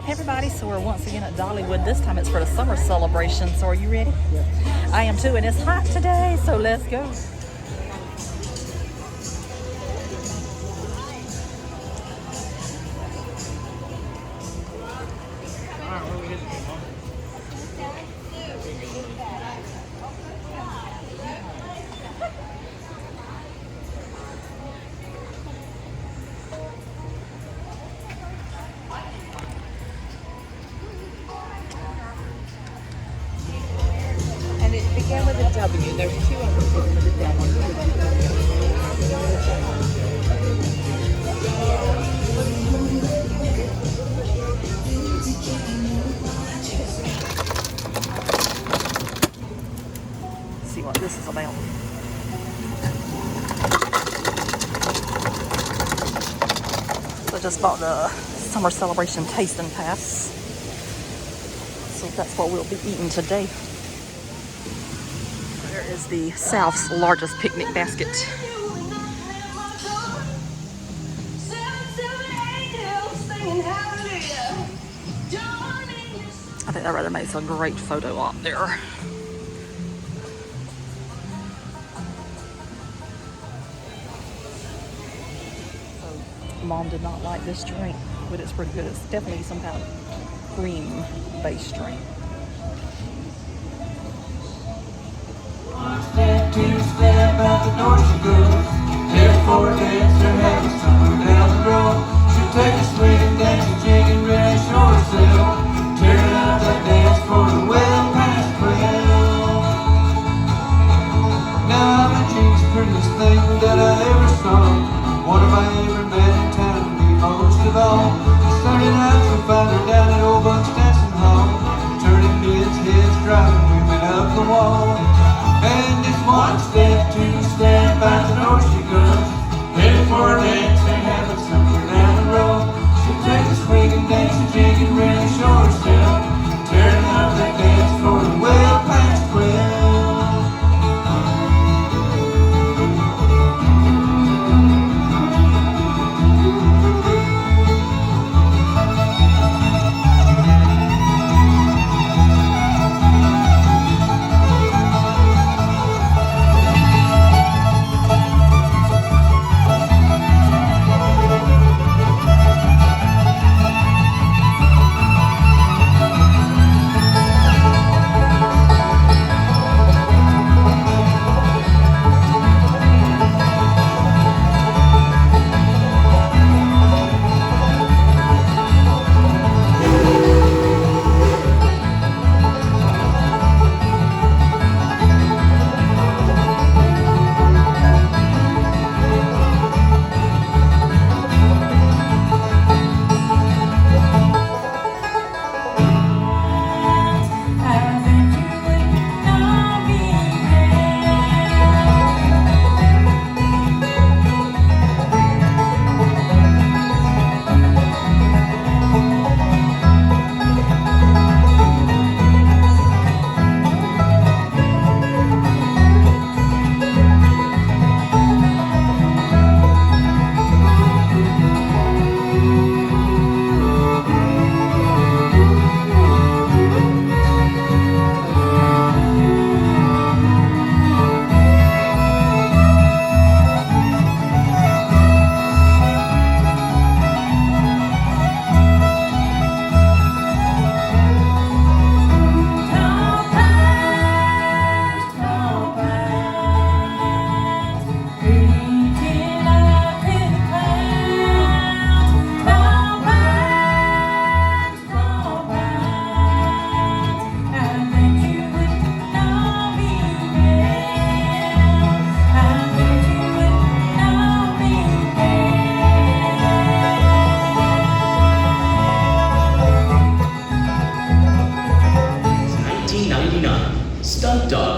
Hey everybody, so we're once again at Dollywood. This time it's for the summer celebration. So are you ready? Yep. I am too, and it's hot today, so let's go. And it began with a W. There's two of them with a W. Let's see what this is about. So I just bought the summer celebration tasting pass. So that's what we'll be eating today. There is the South's largest picnic basket. I think that rather makes a great photo op there. So, Mom did not like this drink, but it's pretty good. It's definitely some kind of cream-based drink. One step, two step, out the door she goes. Head for a dance, they're having somewhere down the road. She'll take a swing, dance a jig, and really show herself. Tearing out that dance for the well past 12. Now I'm a jeans, prettiest thing that I ever saw. One of my ever met in town, me most of all. Started out to find her down at Old Buck's dancing hall. Turning men's heads, driving women up the wall. And it's one step, two step, out the door she goes. Headed for a dance, they're having somewhere down the road. She'll take a swing and dance a jig and really show herself. Tearing up that dance for the well past 12.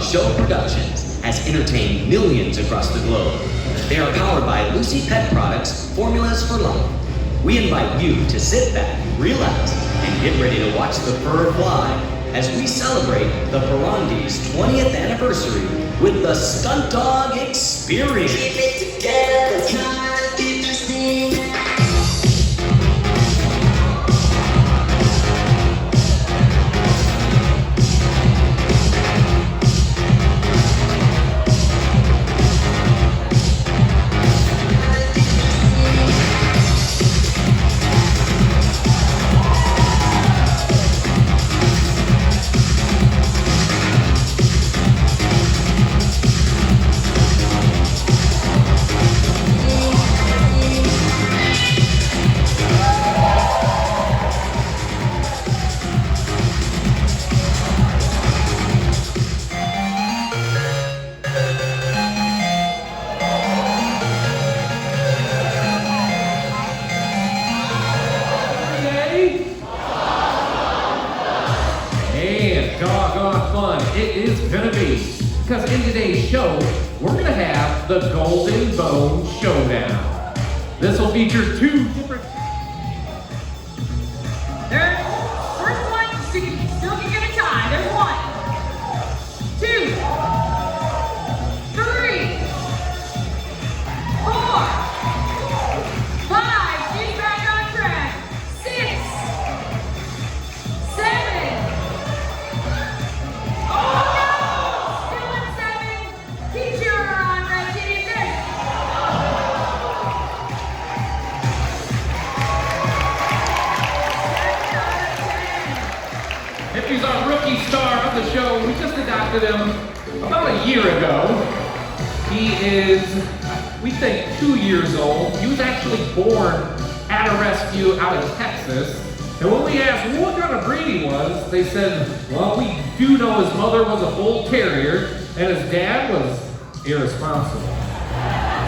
Show Productions has entertained millions across the globe. They are powered by Lucy Pet Products, formulas for life. We invite you to sit back, relax, and get ready to watch the fur fly as we celebrate the Pirandi's 20th anniversary with the Stunt Dog Experience. Keep it together, try to keep this thing. fun it is gonna be. Because in today's show, we're gonna have the Golden Bone Showdown. This will feature two different... There's first one, still can get a tie. There's 1, 2, 3, 4, 5. She's back on track. 6, 7. Oh no! Still at 7. Keep cheering her on, Red Team. There. He's our rookie star of the show. We just adopted him about a year ago. He is, we think, 2 years old. He was actually born at a rescue out in Texas. And when we asked what kind of breed he was, they said, well, we do know his mother was a bull terrier and his dad was irresponsible.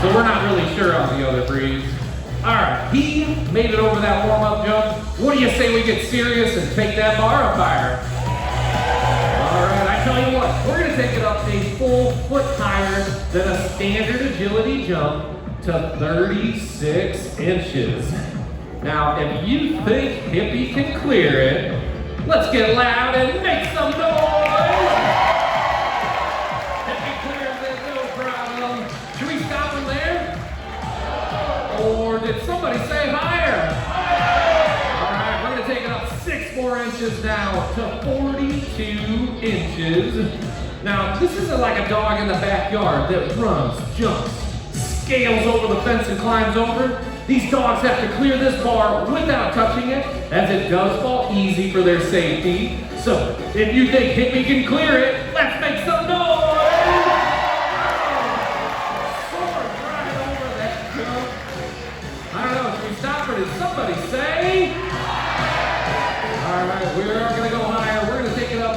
So we're not really sure on the other breeds. All right, he made it over that warm-up jump. What do you say we get serious and take that bar up higher? All right, I tell you what, we're gonna take it up a full foot higher than a standard agility jump to 36 inches. Now, if you think Hippie can clear it, let's get loud and make some noise! Hippie clears it, no problem. Should we stop him there? Or did somebody say higher? All right, we're gonna take it up 6 more inches now to 42 inches. Now, this isn't like a dog in the backyard that runs, jumps, scales over the fence and climbs over. These dogs have to clear this bar without touching it, as it does fall easy for their safety. So, if you think Hippie can clear it, let's make some noise! Soared right over that jump. I don't know, should we stop or did somebody say? All right, we are gonna go higher. We're gonna take it up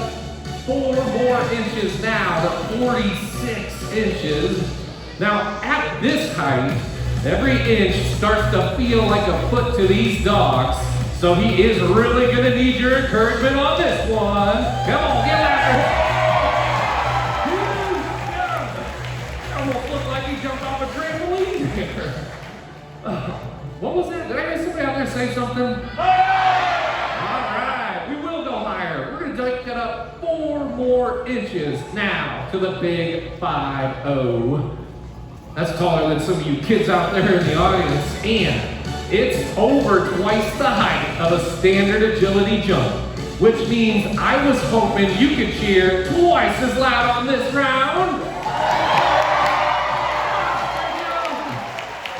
4 more inches now to 46 inches. Now, at this height, every inch starts to feel like a foot to these dogs. So he is really gonna need your encouragement on this one. Come on, get after him. Almost looked like he jumped off a trampoline here. What was that? Did I hear somebody out there say something? All right, we will go higher. We're gonna take it up 4 more inches now to the big 5-0. That's taller than some of you kids out there in the audience, and it's over twice the height of a standard agility jump, which means I was hoping you could cheer twice as loud on this round.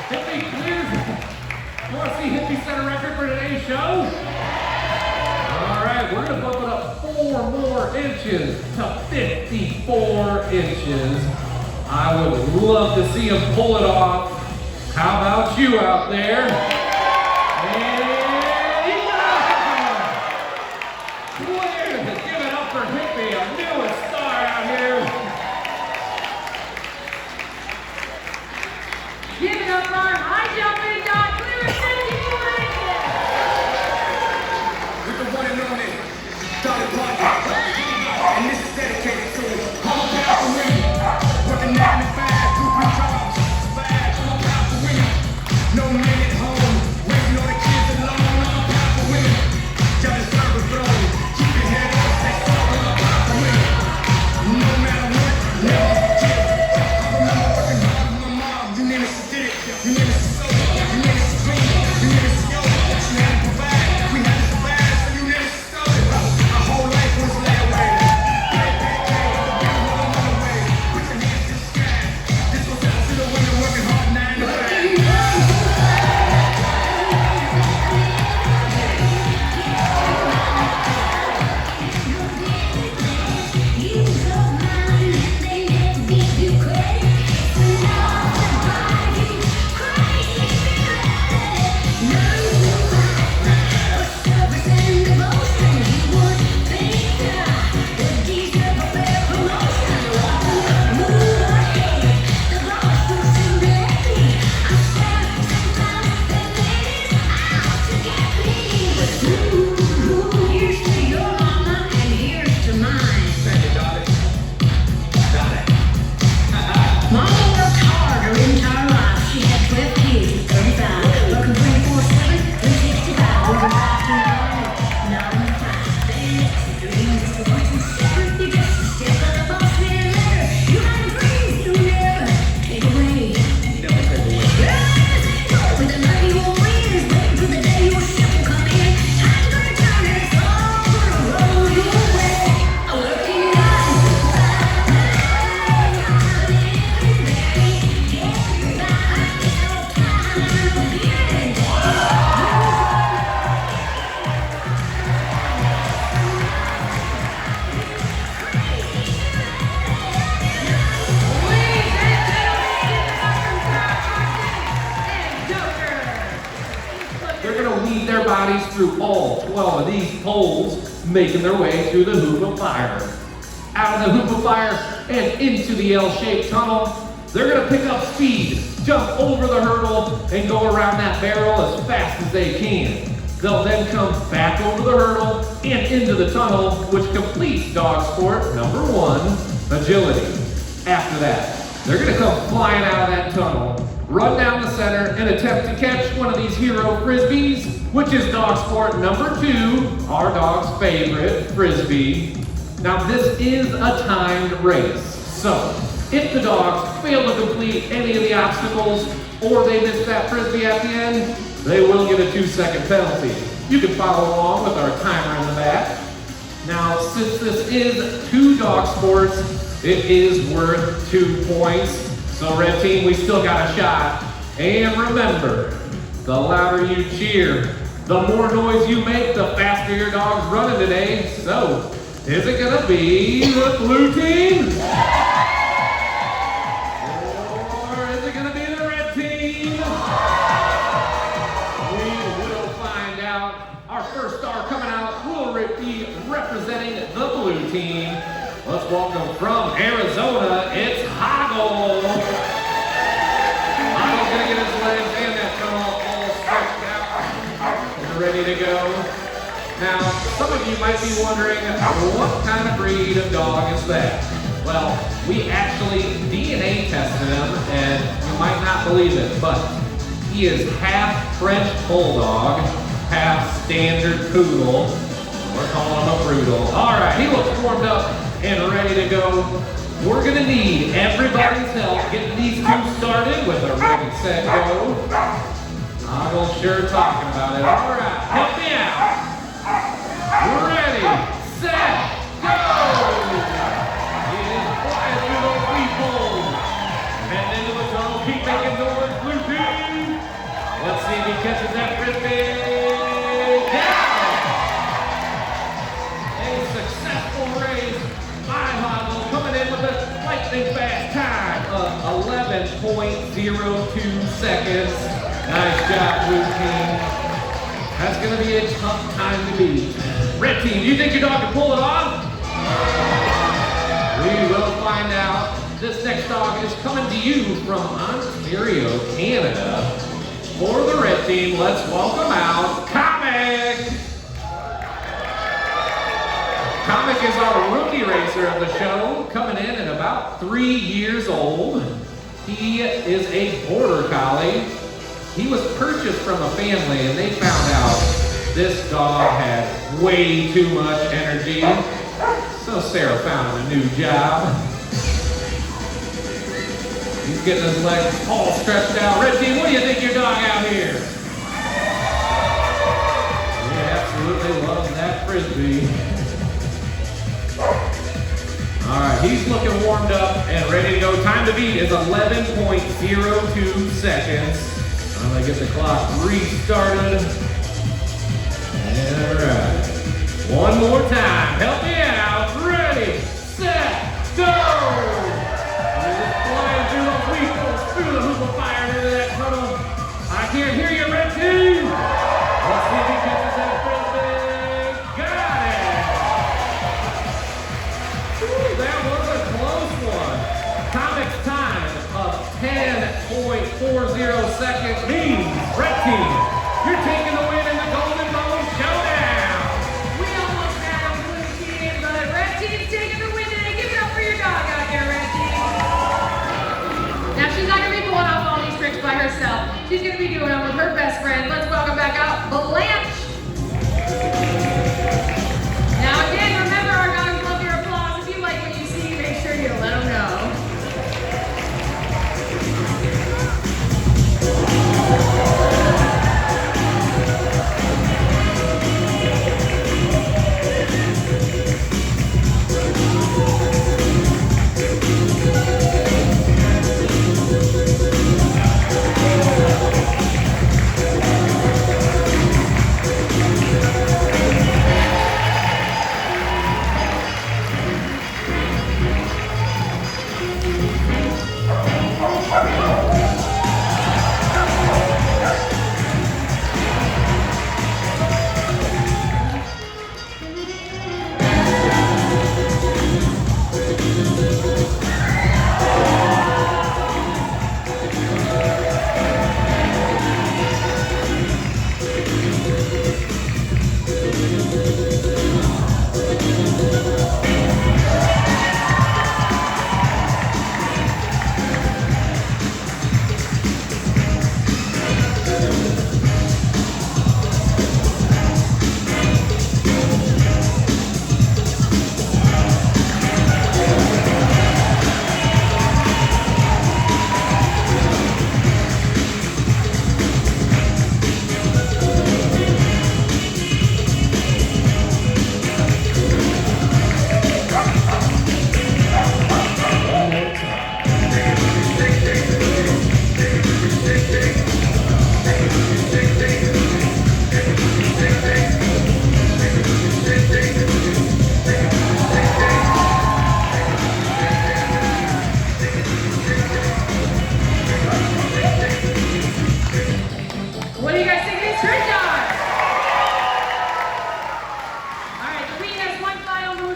Hippie clears it. You want to see Hippie set a record for today's show? All right, we're gonna bump it up 4 more inches to 54 inches. I would love to see him pull it off. How about you out there? And clear! Give it up for Hippie, our newest star out here. Give it up for our high jumping dog, clear 54 inches. With the one and only Dollywood, and this is dedicated to hometown for women. Working 9 to 5, 2 jobs, 5 hometown for women. No man at home, holes, making their way through the hoop of fire. Out of the hoop of fire and into the L-shaped tunnel, they're gonna pick up speed, jump over the hurdle, and go around that barrel as fast as they can. They'll then come back over the hurdle and into the tunnel, which completes dog sport number 1, agility. After that, they're gonna come flying out of that tunnel, run down the center, and attempt to catch one of these hero frisbees, which is dog sport number 2, our dog's favorite, frisbee. Now this is a timed race, so if the dogs fail to complete any of the obstacles or they miss that frisbee at the end, they will get a 2-second penalty. You can follow along with our timer in the back. Now, since this is 2 dog sports, it is worth 2 points. So red team, we still got a shot. And remember, the louder you cheer, the more noise you make, the faster your dog's running today. So, is it gonna be the blue team? Or is it gonna be the red team? We will find out. Our first star coming out will be representing the blue team. Let's welcome from Arizona, it's Hoggle. Hoggle's gonna get his legs and that tunnel all stretched out and ready to go. Now, some of you might be wondering, what kind of breed of dog is that? Well, we actually DNA tested him, and you might not believe it, but he is half French Bulldog, half standard poodle. We're calling him a Broodle. All right, he looks warmed up and ready to go. We're gonna need everybody's help getting these 2 started with a ready, set, go. Hoggle's sure talking about it. All right, help me out. Ready, set, go! He is flying through those people. Heading into the tunnel, keep making noise, blue team. Let's see if he catches that frisbee. Yeah! A successful race by Hoggle, coming in with a lightning fast time of 11.02 seconds. Nice job, blue team. That's gonna be a tough time to beat. Red team, do you think your dog can pull it off? We will find out. This next dog is coming to you from Ontario, Canada. For the red team, let's welcome out Comic. Comic is our rookie racer of the show, coming in at about 3 years old. He is a border collie. He was purchased from a family and they found out this dog had way too much energy. So Sarah found him a new job. He's getting his legs all stretched out. Red team, what do you think your dog out here? He absolutely loves that frisbee. All right, he's looking warmed up and ready to go. Time to beat is 11.02 seconds. I'm gonna get the clock restarted. All right. One more time. Help me out. Ready, set, go! He's just flying through those weepholes, through the hoop of fire into that tunnel. I can't hear you, red team. Let's see if he catches that frisbee. Got it! Ooh, that was a close one. Comic's time of 10.40 seconds means red team, you're taking the win in the Golden Bone Showdown. We almost had a blue team in the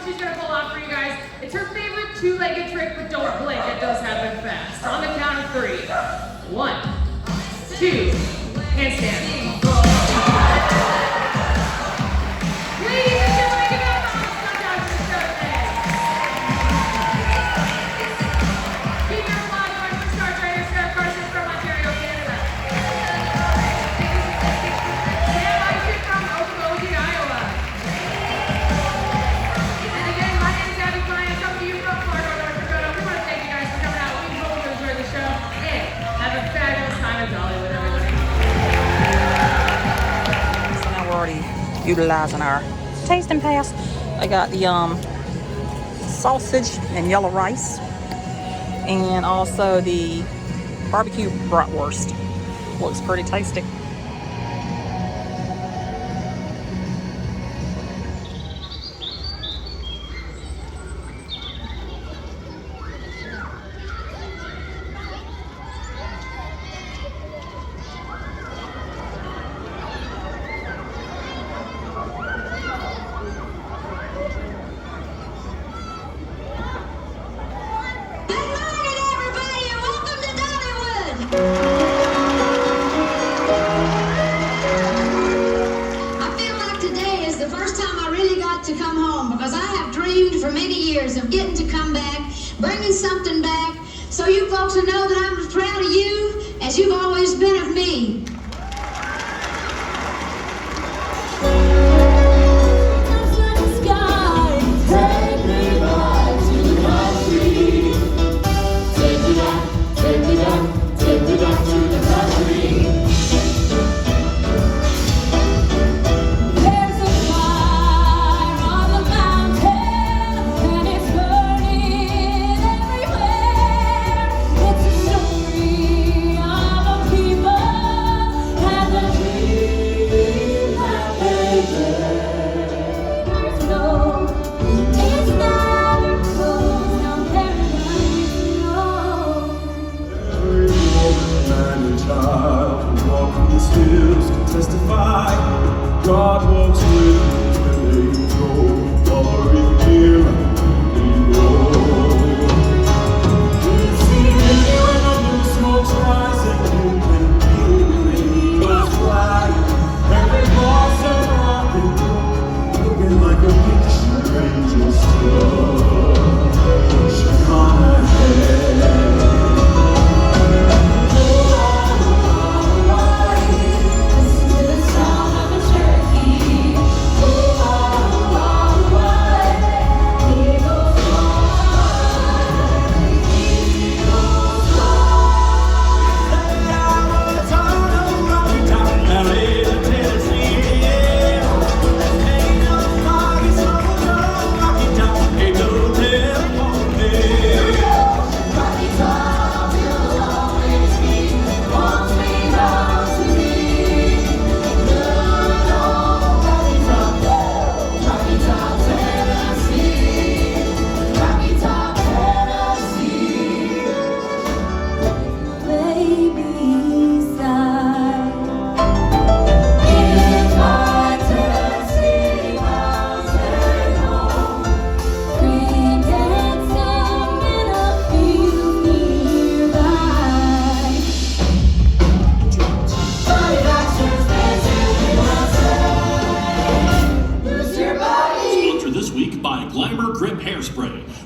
what she's gonna pull off for you guys. It's her favorite two-legged trick, but don't blink, it does happen fast. On the count of 3. 1, 2, handstand. Ladies and gentlemen, give it up for Miss Production Service. Keep your applause going for star trainer Sarah Carson from Ontario, Canada. Sam Isaac from Okmulgee, Iowa. And again, my name is Abby Klein. I'm coming to you from Fargo, North Dakota. We want to thank you guys for coming out. We hope you enjoyed the show. And have a fabulous time at Dollywood, everybody. So now we're already utilizing our tasting pass. I got the sausage and yellow rice, and also the barbecue bratwurst. Looks pretty tasty. To come home, because I have dreamed for many years of getting to come back, bringing something back, so you folks will know that I'm as proud of you as you've always been of me. God walks with me when they go, following near like they roll. See me when the new smoke's rising, you can feel the rainbows flying. Every boss and rock and roll, looking like a picture angel star. Shekinah head.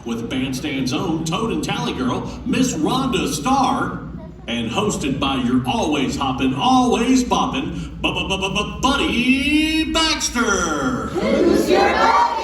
With Bandstand's own Toad and Tally Girl, Miss Rhonda Starr, and hosted by your always hoppin', always boppin', Buddy Baxter. Who's your buddy?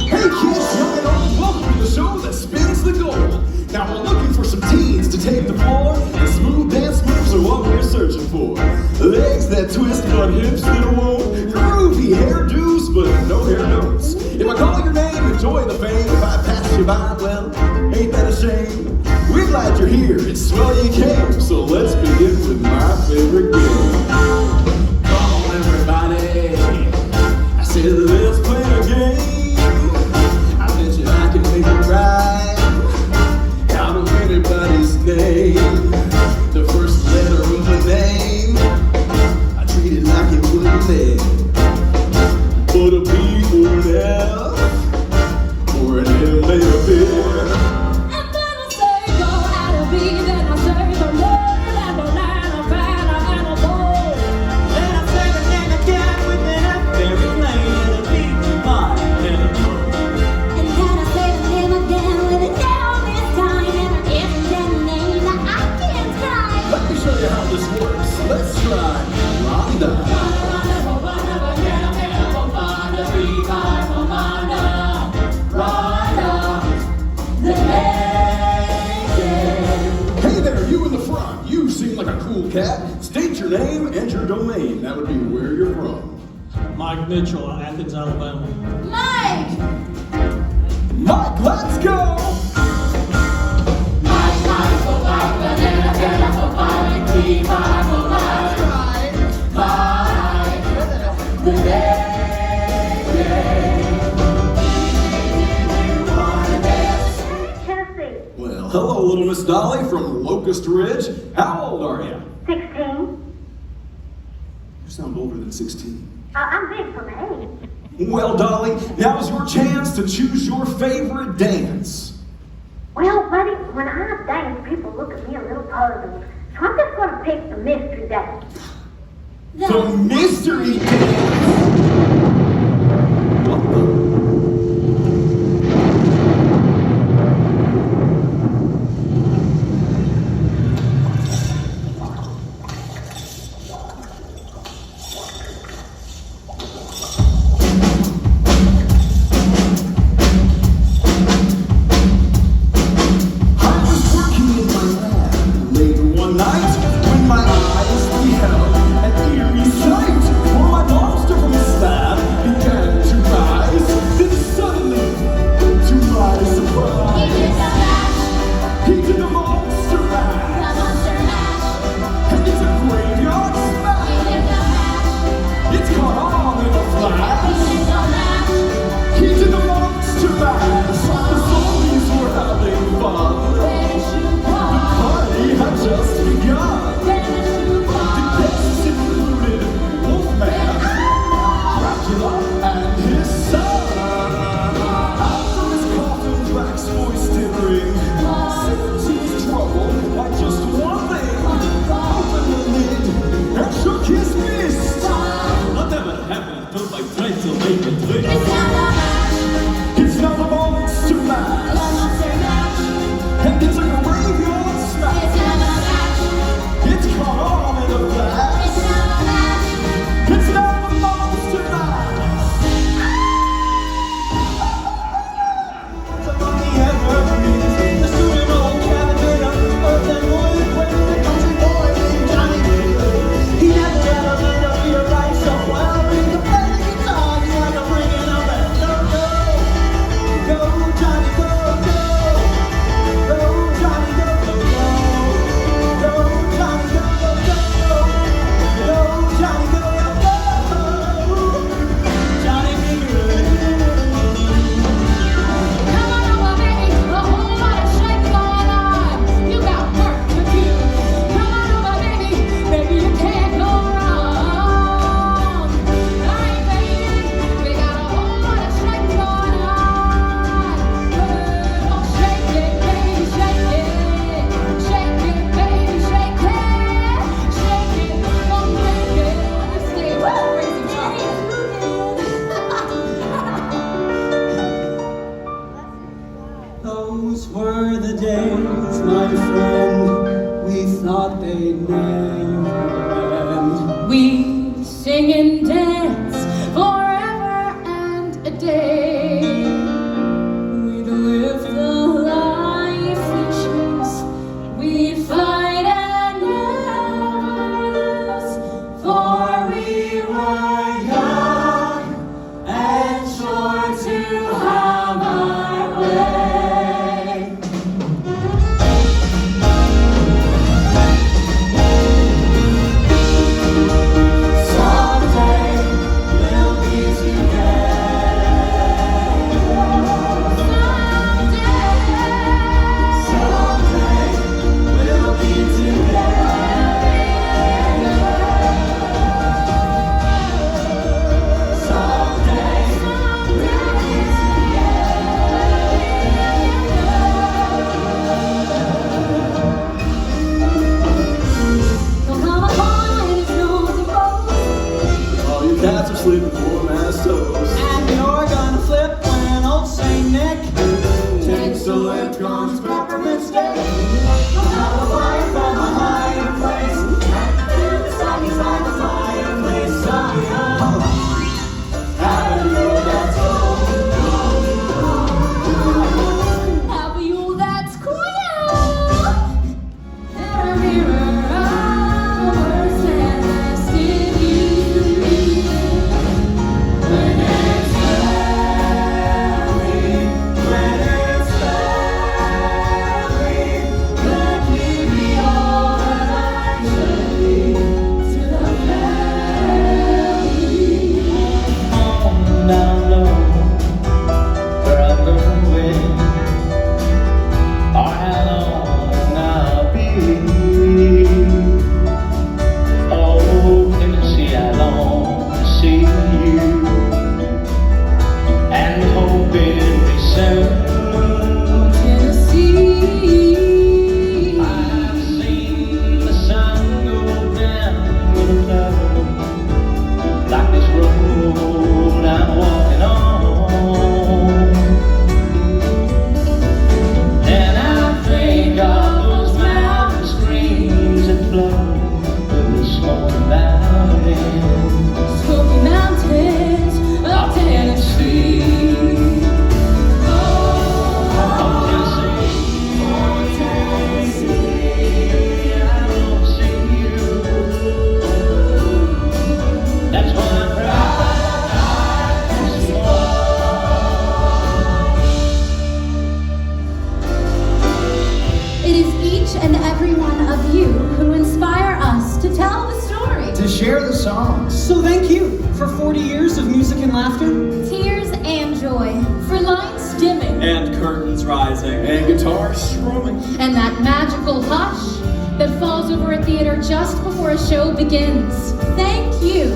Hey kids, young and old, welcome to the show that spins the gold. Now we're looking for some teens to take the floor, and smooth dance moves are what we're searching for. Legs that twist but hips that won't, groovy hairdos but no hair notes. If I call your name, enjoy the fame. If I pass you by, well, ain't that a shame? We're glad you're here, it's swell you came, so let's begin with my favorite game. Come on everybody, I said let's play a game. I bet you I can make it right out of anybody's name. The first letter of a name, I treat it like it would be. But a B or an F, or that would be where you're from. Mike Mitchell, Athens, Alabama. Mike! Mike, let's go! Well, hello, little Miss Dolly from Locust Ridge. How old are you? 16. You sound older than 16. I'm big for my age. Well, Dolly, now's your chance to choose your favorite dance. Well, buddy, when I dance, people look at me a little puzzled. So I'm just going to pick the mystery dance. The mystery dance! What the? Those were the days, my friend, we thought they'd never end. We sing and dance forever and a day. We'd live the life we choose. We'd fight and never lose. For we were young and sure to have our way. Someday we'll be together. to share the songs. So thank you for 40 years of music and laughter. Tears and joy. For lights dimming. And curtains rising. And guitars strumming. And that magical hush that falls over a theater just before a show begins. Thank you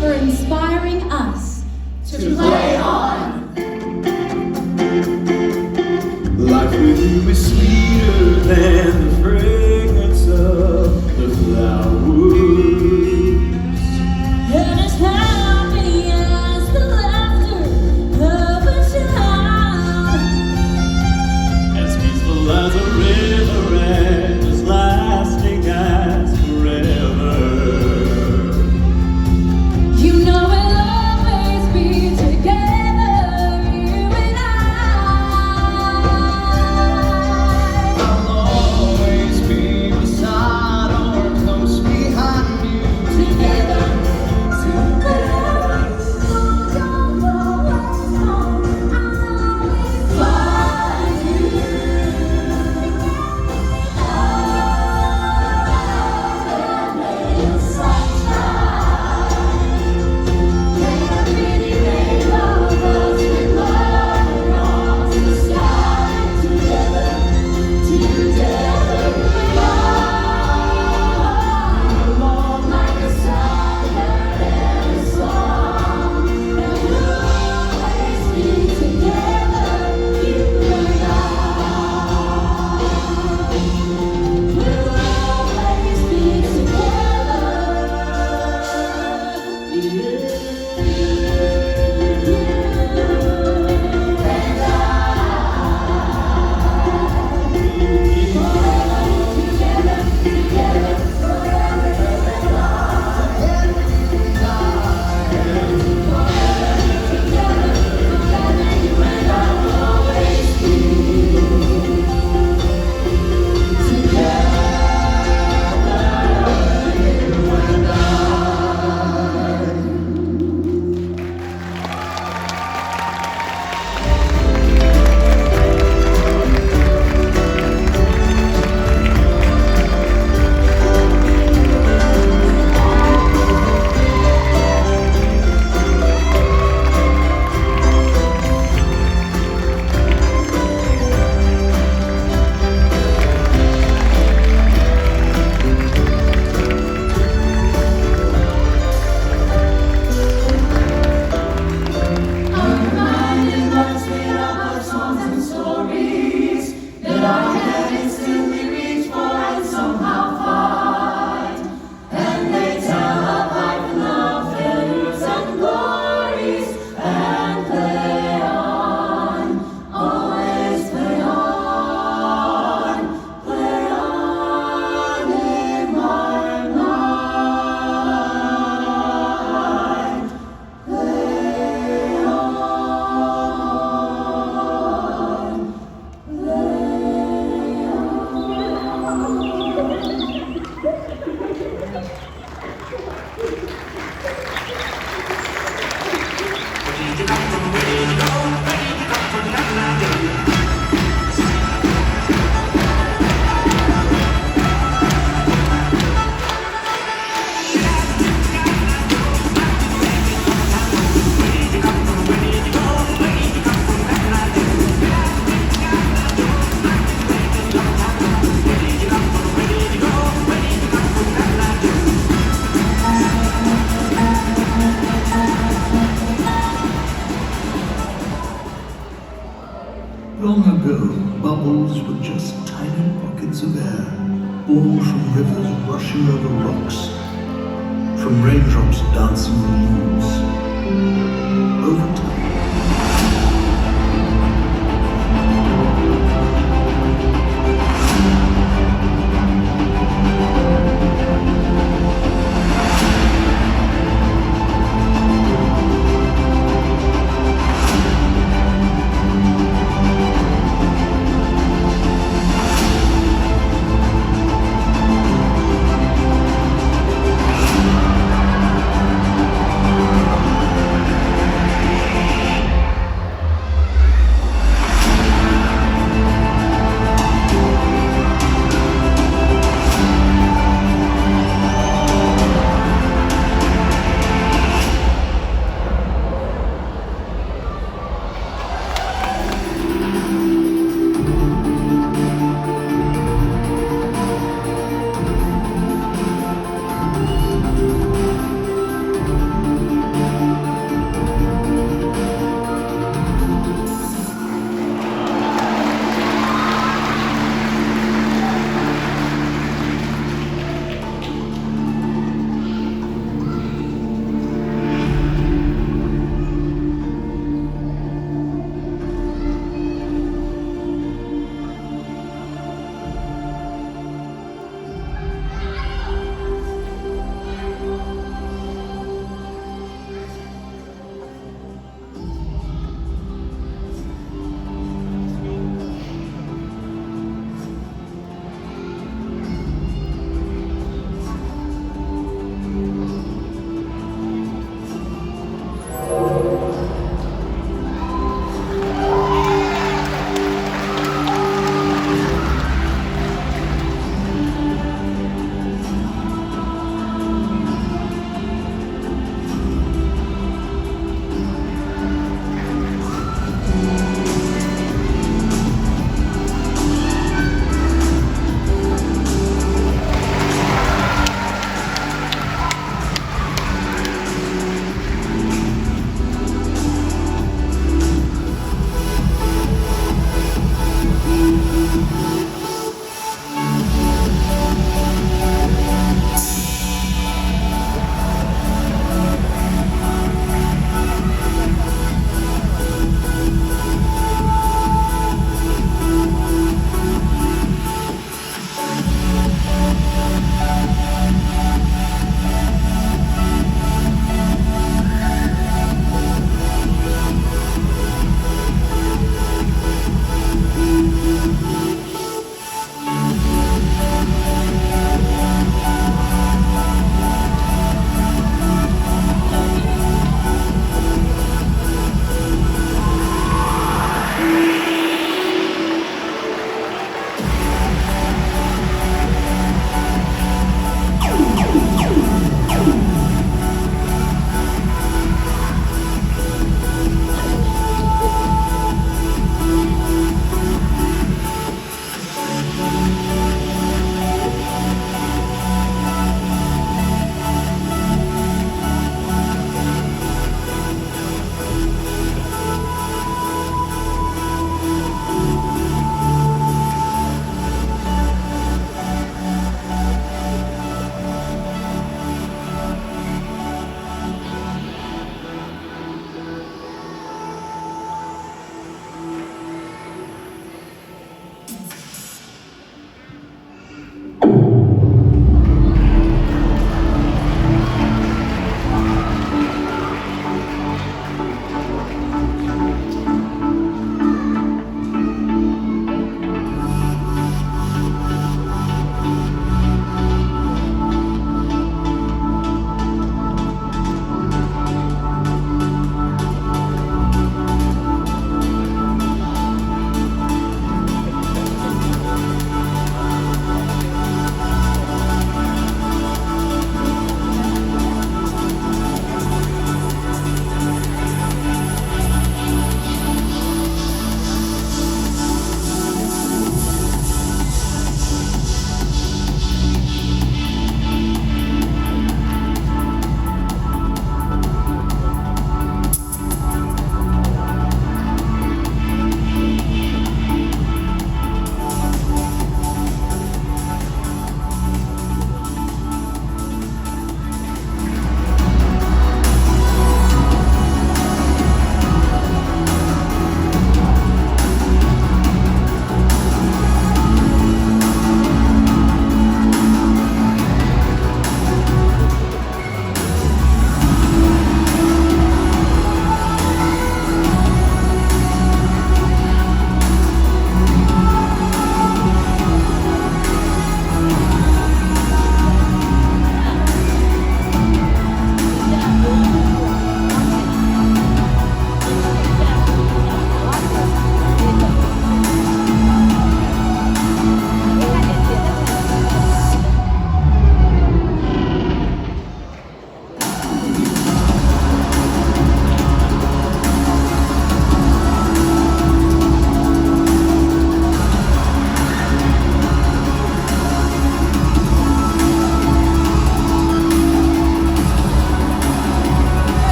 for inspiring us to play on. Life with you is sweeter than the fragrance of the flowers. And as happy as the laughter of a child. As peaceful as a river and as lasting as forever. You know we'll always be together, you and I'll always be beside or close behind you. together, together. Don't go away, I'll always find you. In sunshine, when a pretty rainbow goes with love across the sky. Together, together we are, like a songbird and a song, and we'll always be together, you and I. We'll always be together, you and I. Our mind is once made up of songs and stories that our head instantly reach for and somehow find. And they tell of life and love, failures and glories, and play on, always play on in my mind. Play on. Long ago, bubbles were just tiny pockets of air, all from rivers rushing over rocks, from raindrops dancing on leaves. Over time,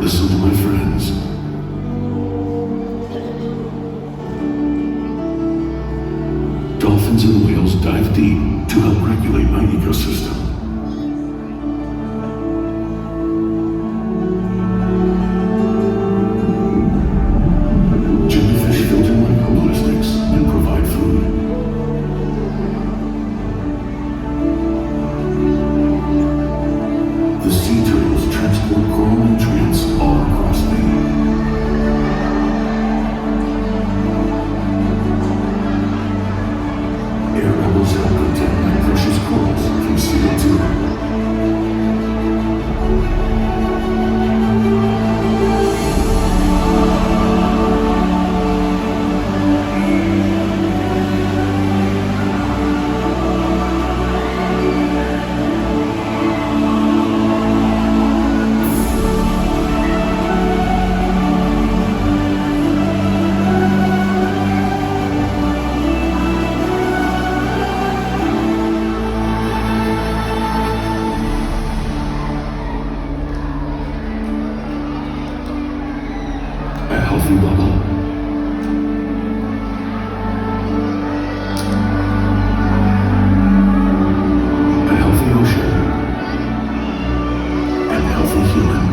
Listen to my friends. Dolphins and whales dive deep to help regulate my ecosystem. Jellyfish filter microplastics and provide food. The sea turtles transport coral nutrients all across me. Air bubbles help protect my precious corals from CO2. A healthy bubble. A healthy ocean. And a healthy human.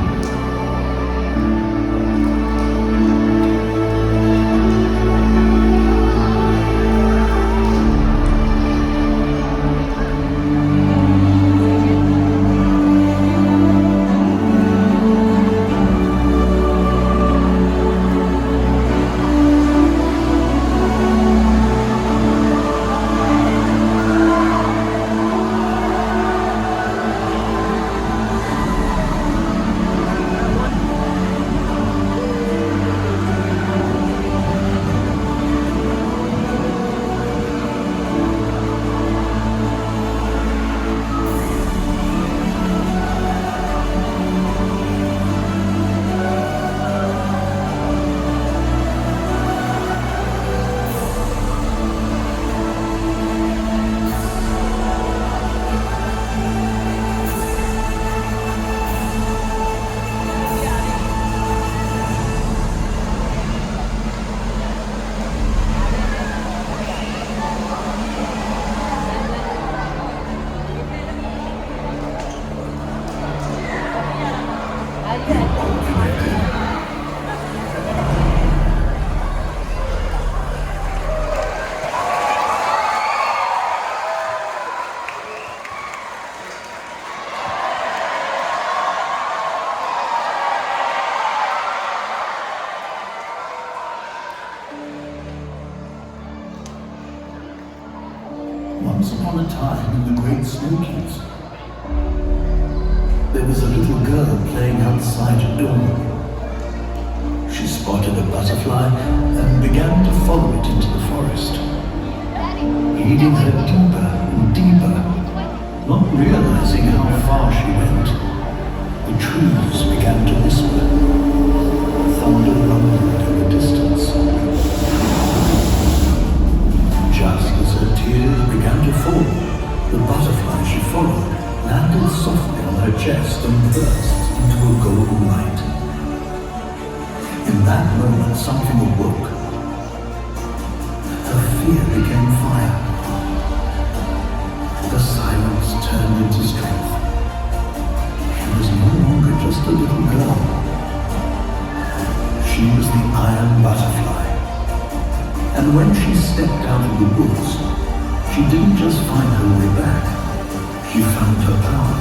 Once upon a time in the Great Smokies, there was a little girl playing outside a door. She spotted a butterfly and began to follow it into the forest, leading her deeper and deeper, not realizing how far she went. The trees began to whisper. Thunder rumbled in the distance. Just as her tears began to fall, the butterfly she followed landed softly on her chest and burst into a golden light. In that moment, something awoke. Her fear became fire. The silence turned into strength. She was no longer just a little girl. She was the Iron Butterfly. And when she stepped out of the woods, she didn't just find her way back, she found her power.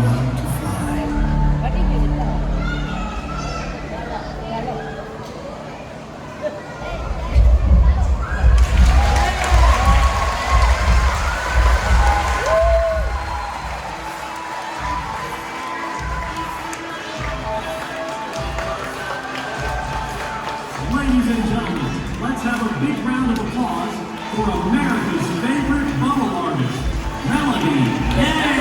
learned to fly. Ladies and gentlemen, let's have a big round of applause for America's favorite bubble artist, Melody Yang.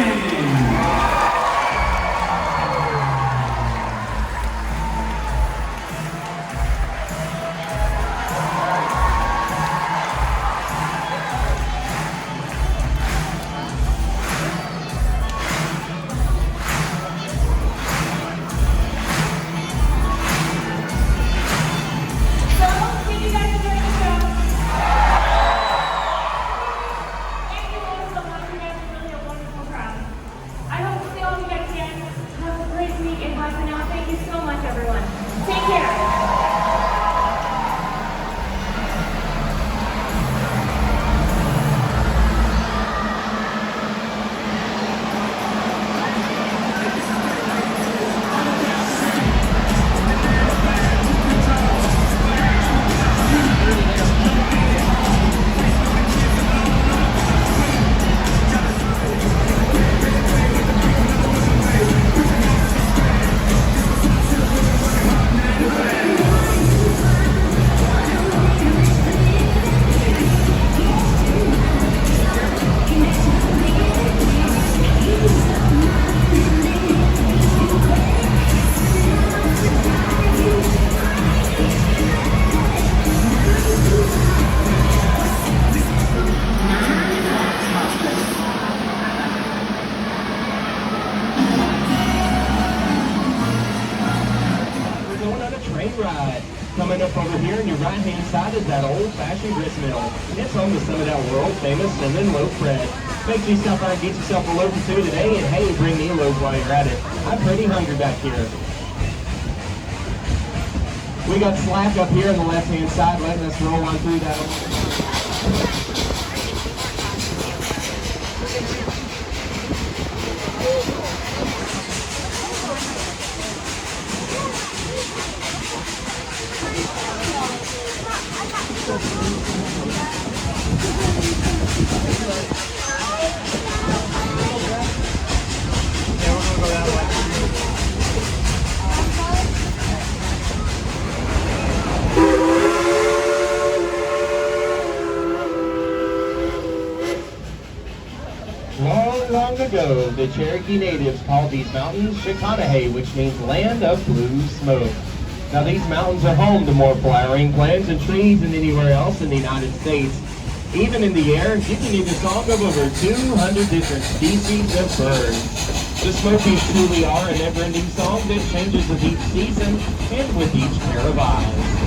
Coming up over here on your right-hand side is that old-fashioned grist mill. It's home to some of that world-famous cinnamon loaf bread. Make sure you stop by and get yourself a loaf or two today, and hey, bring me a loaf while you're at it. I'm pretty hungry back here. We got Slack up here on the left-hand side, letting us roll on through that. Long ago, the Cherokee natives called these mountains Chickanahay, which means land of blue smoke. Now these mountains are home to more flowering plants and trees than anywhere else in the United States. Even in the air, you can hear the song of over 200 different species of birds. The Smokies truly are a never-ending song that changes with each season and with each pair of eyes.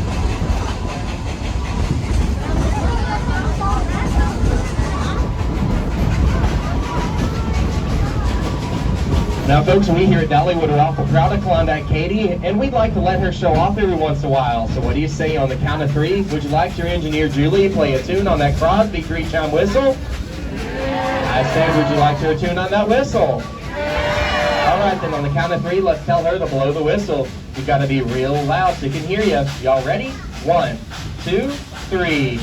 Now folks, we here at Dollywood are awful proud of Klondike Katie, and we'd like to let her show off every once in a while. So what do you say on the count of three? Would you like your engineer Julie to play a tune on that Crosby three-chime whistle? I said, would you like her to tune on that whistle? All right, then on the count of three, let's tell her to blow the whistle. You got to be real loud so you can hear you. Y'all ready? 1, 2, 3.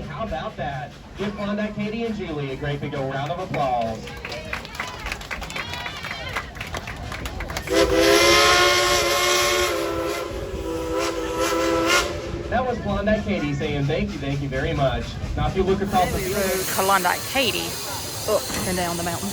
How about that? Give Klondike Katie and Julie a great big old round of applause. That was Klondike Katie saying thank you very much. Now if you look across the field, Klondike Katie up and down the mountain.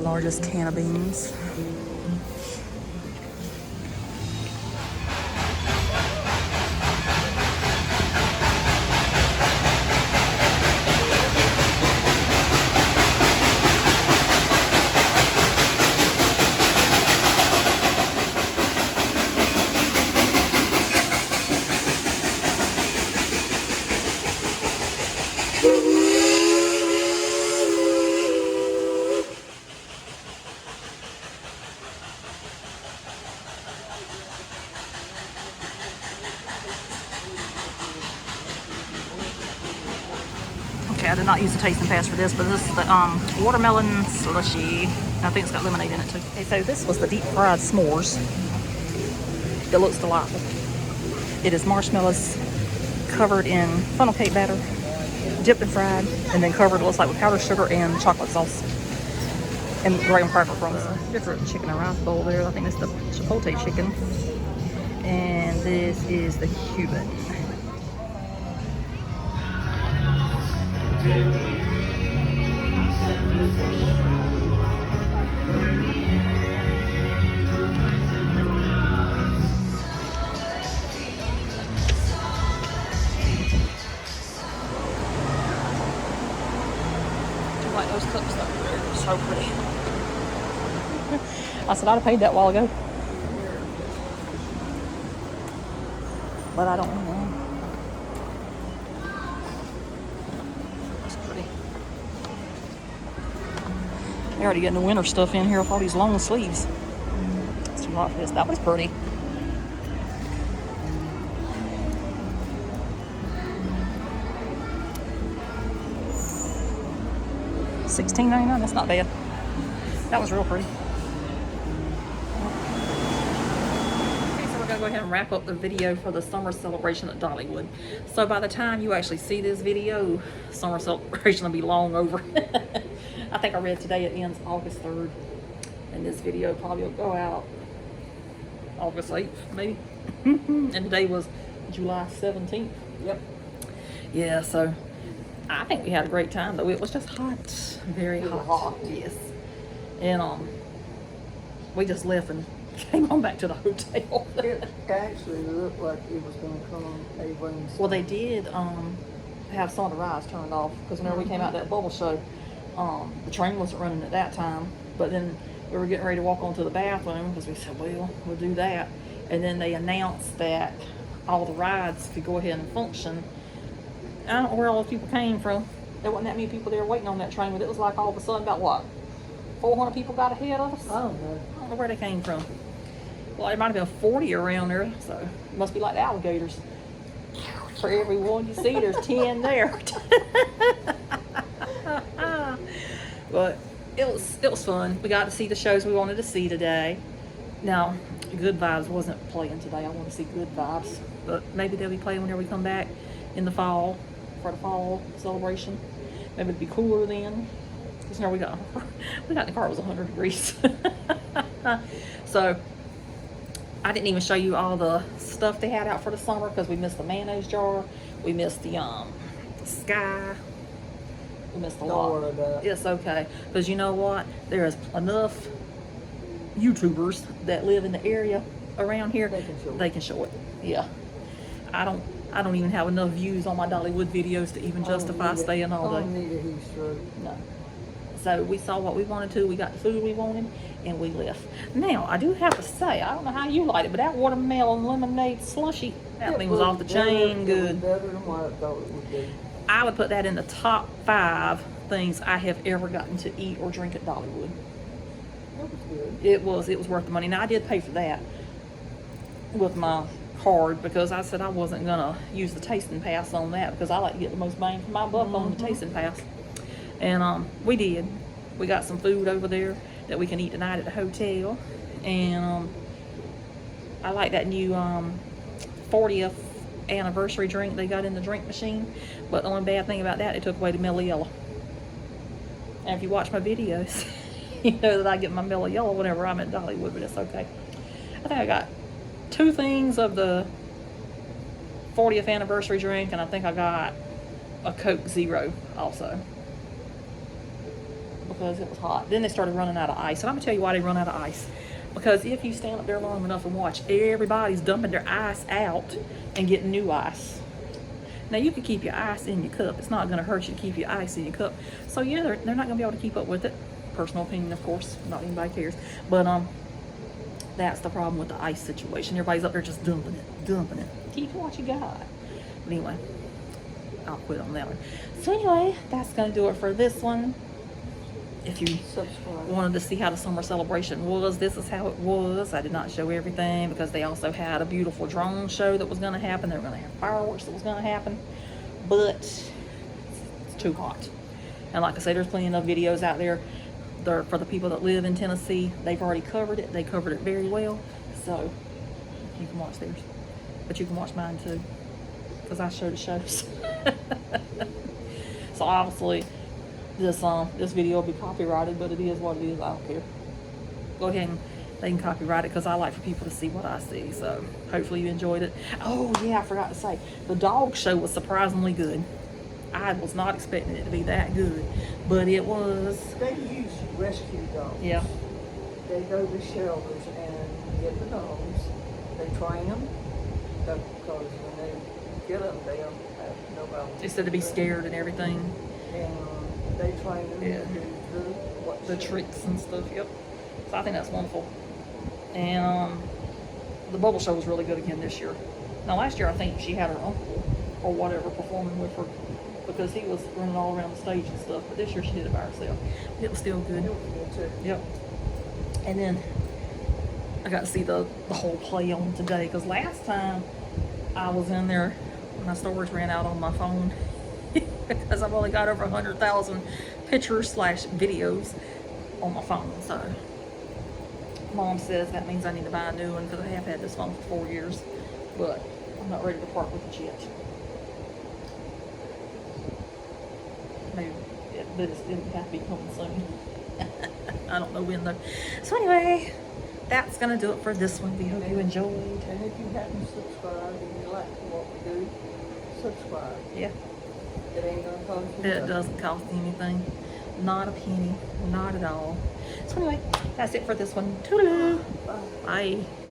largest can of beans. Okay, I did not use the tasting pass for this, but this is the watermelon slushy. I think it's got lemonade in it too. Okay, so this was the deep fried s'mores. It looks delightful. It is marshmallows covered in funnel cake batter, dipped and fried, and then covered, it looks like, with powdered sugar and chocolate sauce. And graham cracker crumbs. Different chicken and rice bowl there. I think it's the chipotle chicken. And this is the Cuban. Like those cups though, they're so pretty. I said I'd have paid that a while ago, but I don't know. It's pretty. They're already getting the winter stuff in here with all these long sleeves. It's too hot for this. That was pretty. $16.99, that's not bad. That was real pretty. Okay, so we're gonna go ahead and wrap up the video for the summer celebration at Dollywood. So by the time you actually see this video, summer celebration will be long over. I think I read today it ends August 3rd. And this video probably will go out August 8th, maybe. And today was July 17th. Yep. Yeah, so I think we had a great time, though. It was just hot, very hot. Yes. And we just left and came on back to the hotel. It actually looked like it was going to come a rain. Well, they did have some of the rides turned off because whenever we came out that bubble show, the train wasn't running at that time. But then we were getting ready to walk onto the bathroom because we said, well, we'll do that. And then they announced that all the rides could go ahead and function. I don't know where all those people came from. There wasn't that many people there waiting on that train, but it was like all of a sudden about what? 400 people got ahead of us? I don't know. I don't know where they came from. Well, there might have been 40 around there, so it must be like the alligators. For every one you see, there's 10 there. But it was fun. We got to see the shows we wanted to see today. Now, Good Vibes wasn't playing today. I want to see Good Vibes, but maybe they'll be playing whenever we come back in the fall for the fall celebration. Maybe it'd be cooler then. Because now we got in the car, it was 100 degrees. So I didn't even show you all the stuff they had out for the summer because we missed the mayonnaise jar, we missed the sky, we missed a lot. Don't worry about it. It's okay, because you know what, there is enough YouTubers that live in the area around here, they can show it. Yeah, I don't even have enough views on my Dollywood videos to even justify staying all day. I don't need a heat stroke. No. So we saw what we wanted to, we got the food we wanted, and we left. Now, I do have to say, I don't know how you like it, but that watermelon lemonade slushy, that thing was off the chain good. Better than what I thought it would be. I would put that in the top 5 things I have ever gotten to eat or drink at Dollywood. That was good. It was worth the money. Now, I did pay for that with my card because I said I wasn't gonna use the tasting pass on that because I like to get the most bang for my buck on the tasting pass. And we did. We got some food over there that we can eat tonight at the hotel. And I like that new 40th anniversary drink they got in the drink machine. But the only bad thing about that, they took away the mellow yellow. And if you watch my videos, you know that I get my mellow yellow whenever I'm at Dollywood, but it's okay. I think I got 2 things of the 40th anniversary drink, and I think I got a Coke Zero also. because it was hot. Then they started running out of ice. And I'm gonna tell you why they run out of ice. Because if you stand up there long enough and watch, everybody's dumping their ice out and getting new ice. Now you can keep your ice in your cup. It's not gonna hurt you to keep your ice in your cup. So yeah, they're not gonna be able to keep up with it. Personal opinion, of course, not anybody cares. But that's the problem with the ice situation. Everybody's up there just dumping it. Keep what you got. But anyway, I'll quit on that one. So anyway, that's gonna do it for this one. If you wanted to see how the summer celebration was, this is how it was. I did not show everything because they also had a beautiful drone show that was going to happen. They were going to have fireworks that was going to happen, but it's too hot. And like I say, there's plenty enough videos out there. For the people that live in Tennessee, they've already covered it. They covered it very well, so you can watch theirs. But you can watch mine too, because I show the shows. So obviously, this video will be copyrighted, but it is what it is. I don't care. Go ahead and they can copyright it because I like for people to see what I see. So hopefully you enjoyed it. Oh yeah, I forgot to say, the dog show was surprisingly good. I was not expecting it to be that good, but it was. They use rescue dogs. Yeah. They go to shelters and get the dogs. They train them because when they get them, they don't have nobody. Instead to be scared and everything. And they train them Yeah. to do The tricks and stuff. Yep. So I think that's wonderful. And the bubble show was really good again this year. Now last year I think she had her uncle or whatever performing with her because he was running all around the stage and stuff. But this year she did it by herself. It was still good. Yep. And then I got to see the whole play on today because last time I was in there, my storage ran out on my phone because I've only got over 100,000 pictures / videos on my phone. So Mom says that means I need to buy a new one because I have had this phone for 4 years, but I'm not ready to part with it yet. Maybe, but it'll have to be coming soon. I don't know when though. So anyway, that's gonna do it for this one. We hope you enjoyed. And if you haven't subscribed and you like what we do, subscribe. Yeah. It ain't gonna cost you It nothing. doesn't cost anything. Not a penny. Not at all. So anyway, that's it for this one. Toodaloo. Bye.